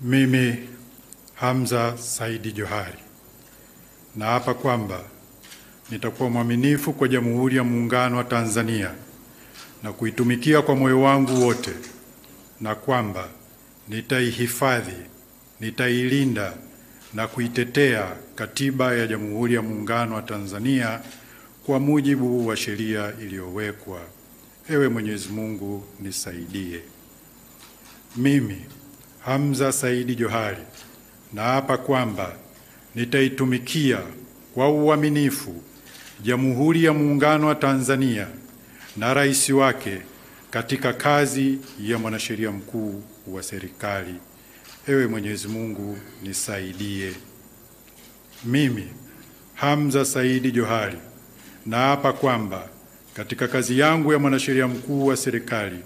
Mimi Hamza Saidi Johari naapa kwamba nitakuwa mwaminifu kwa Jamhuri ya Muungano wa Tanzania na kuitumikia kwa moyo wangu wote, na kwamba nitaihifadhi, nitailinda na kuitetea Katiba ya Jamhuri ya Muungano wa Tanzania kwa mujibu wa sheria iliyowekwa. Ewe Mwenyezi Mungu nisaidie. Mimi Hamza Saidi Johari naapa kwamba nitaitumikia kwa uaminifu Jamhuri ya Muungano wa Tanzania na rais wake katika kazi ya mwanasheria mkuu wa serikali. Ewe Mwenyezi Mungu nisaidie. Mimi Hamza Saidi Johari naapa kwamba katika kazi yangu ya mwanasheria mkuu wa serikali,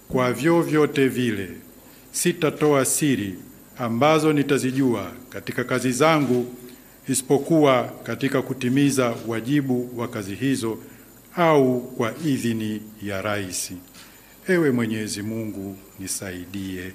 kwa vyovyote vile sitatoa siri ambazo nitazijua katika kazi zangu, isipokuwa katika kutimiza wajibu wa kazi hizo au kwa idhini ya rais. Ewe Mwenyezi Mungu nisaidie.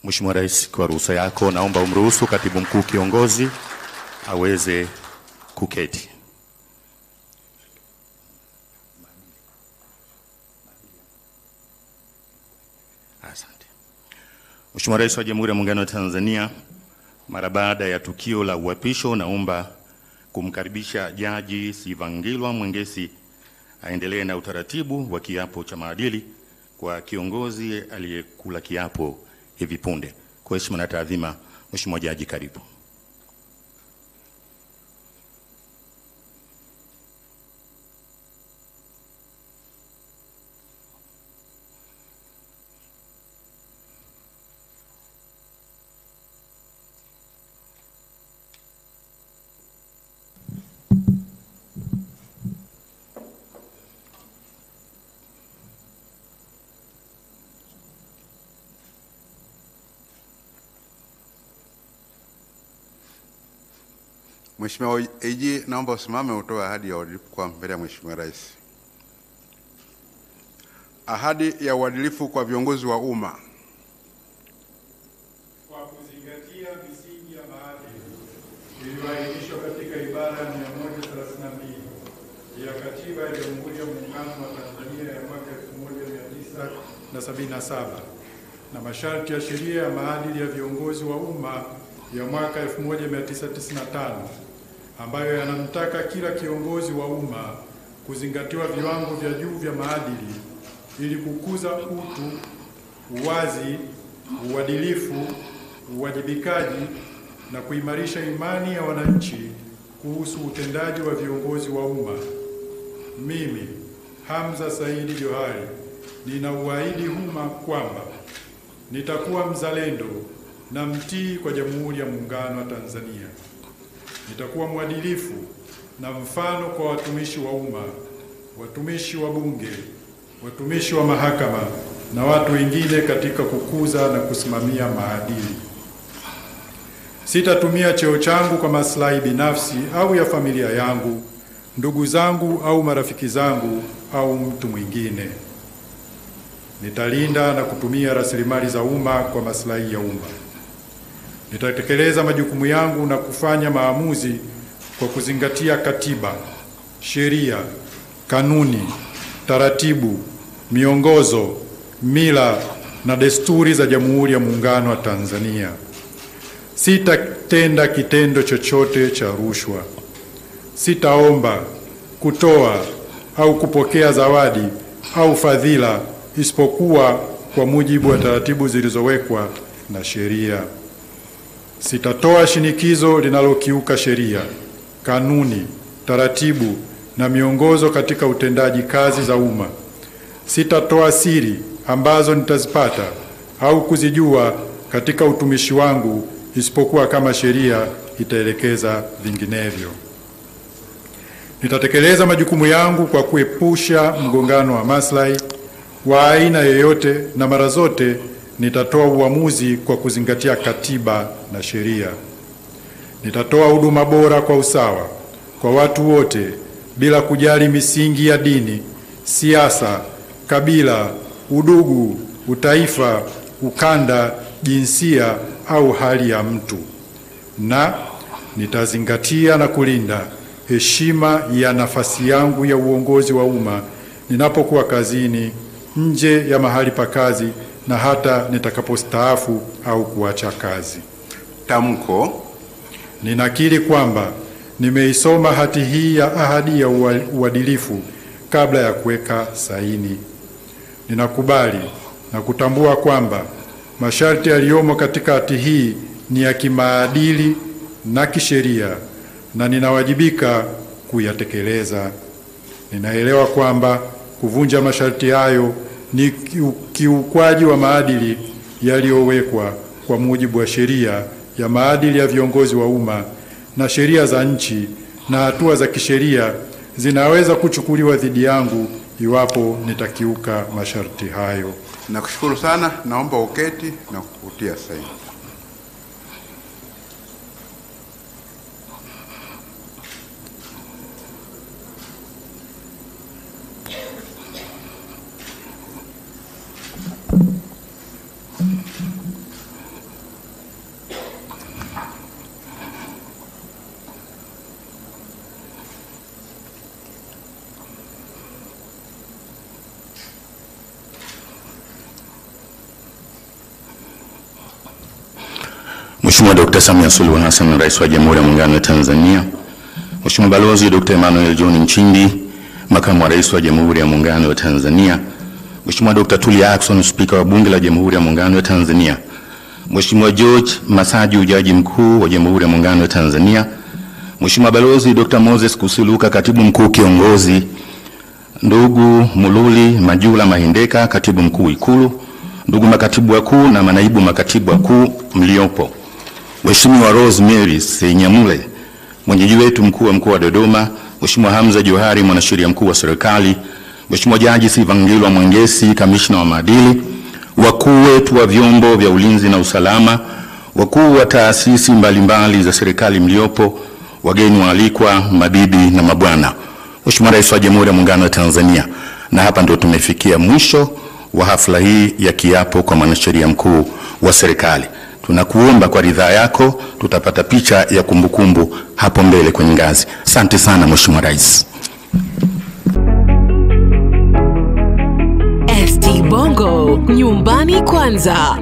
Mheshimiwa Rais, kwa ruhusa yako naomba umruhusu Katibu Mkuu Kiongozi aweze kuketi. Asante. Mheshimiwa Rais wa Jamhuri ya Muungano wa Tanzania, mara baada ya tukio la uapisho, naomba kumkaribisha Jaji Sivangilwa Mwengesi aendelee na utaratibu wa kiapo cha maadili kwa kiongozi aliyekula kiapo hivi punde. Kwa heshima na taadhima, Mheshimiwa Jaji, karibu. Mheshimiwa AG, naomba usimame utoe ahadi ya uadilifu kwa mbele ya Mheshimiwa Rais. Ahadi ya uadilifu kwa viongozi wa umma. Kwa kuzingatia misingi ya maadili iliyoainishwa katika ibara ya 132 ya Katiba ya Jamhuri ya Muungano wa Tanzania ya mwaka 1977 na masharti ya sheria ya maadili ya viongozi wa umma ya mwaka 1995 ambayo yanamtaka kila kiongozi wa umma kuzingatiwa viwango vya juu vya maadili ili kukuza utu, uwazi, uadilifu, uwajibikaji na kuimarisha imani ya wananchi kuhusu utendaji wa viongozi wa umma. Mimi Hamza Saidi Johari ninauahidi umma kwamba nitakuwa mzalendo na mtii kwa Jamhuri ya Muungano wa Tanzania. Nitakuwa mwadilifu na mfano kwa watumishi wa umma, watumishi wa Bunge, watumishi wa mahakama na watu wengine katika kukuza na kusimamia maadili. Sitatumia cheo changu kwa maslahi binafsi au ya familia yangu, ndugu zangu au marafiki zangu au mtu mwingine. Nitalinda na kutumia rasilimali za umma kwa maslahi ya umma. Nitatekeleza majukumu yangu na kufanya maamuzi kwa kuzingatia katiba, sheria, kanuni, taratibu, miongozo, mila na desturi za Jamhuri ya Muungano wa Tanzania. Sitatenda kitendo chochote cha rushwa. Sitaomba, kutoa au kupokea zawadi au fadhila isipokuwa kwa mujibu wa taratibu zilizowekwa na sheria. Sitatoa shinikizo linalokiuka sheria, kanuni, taratibu na miongozo katika utendaji kazi za umma. Sitatoa siri ambazo nitazipata au kuzijua katika utumishi wangu isipokuwa kama sheria itaelekeza vinginevyo. Nitatekeleza majukumu yangu kwa kuepusha mgongano wa maslahi wa aina yoyote, na mara zote nitatoa uamuzi kwa kuzingatia katiba na sheria. Nitatoa huduma bora kwa usawa kwa watu wote bila kujali misingi ya dini, siasa, kabila, udugu, utaifa, ukanda, jinsia au hali ya mtu. Na nitazingatia na kulinda heshima ya nafasi yangu ya uongozi wa umma ninapokuwa kazini, nje ya mahali pa kazi na hata nitakapostaafu au kuacha kazi. Tamko. Ninakiri kwamba nimeisoma hati hii ya ahadi ya uadilifu kabla ya kuweka saini. Ninakubali na kutambua kwamba masharti yaliyomo katika hati hii ni ya kimaadili na kisheria na ninawajibika kuyatekeleza. Ninaelewa kwamba kuvunja masharti hayo ni kiukwaji wa maadili yaliyowekwa kwa mujibu wa sheria ya maadili ya viongozi wa umma na sheria za nchi, na hatua za kisheria zinaweza kuchukuliwa dhidi yangu iwapo nitakiuka masharti hayo. Nakushukuru sana, naomba uketi na kukutia saini. Mheshimiwa Dr. Samia Suluhu Hassan, Rais wa Jamhuri ya Muungano wa Tanzania. Mheshimiwa Balozi Dr. Emmanuel John Nchimbi, Makamu wa Rais wa Jamhuri ya Muungano wa Tanzania. Mheshimiwa Dr. Tulia Ackson, Spika wa Bunge la Jamhuri ya Muungano wa Tanzania. Mheshimiwa George Masaju, Jaji Mkuu wa Jamhuri ya Muungano wa Tanzania. Mheshimiwa Balozi Dr. Moses Kusiluka, Katibu Mkuu Kiongozi. Ndugu Mululi Majula Mahindeka, Katibu Mkuu Ikulu. Ndugu makatibu wakuu na manaibu makatibu wakuu mliopo. Mheshimiwa Rosemary Senyamule, mwenyeji wetu mkuu wa mkoa wa Dodoma. Mheshimiwa Hamza Johari, mwanasheria mkuu wa serikali. Mheshimiwa Jaji Sivangilwa Mwengesi, kamishna wa maadili. Wakuu wetu wa vyombo vya ulinzi na usalama, wakuu wa taasisi mbalimbali za serikali mliopo, wageni waalikwa, mabibi na mabwana. Mheshimiwa Rais wa Jamhuri ya Muungano wa Tanzania, na hapa ndio tumefikia mwisho wa hafla hii ya kiapo kwa mwanasheria mkuu wa serikali. Tunakuomba kwa ridhaa yako tutapata picha ya kumbukumbu hapo mbele kwenye ngazi. Asante sana Mheshimiwa Rais. ST Bongo, nyumbani kwanza.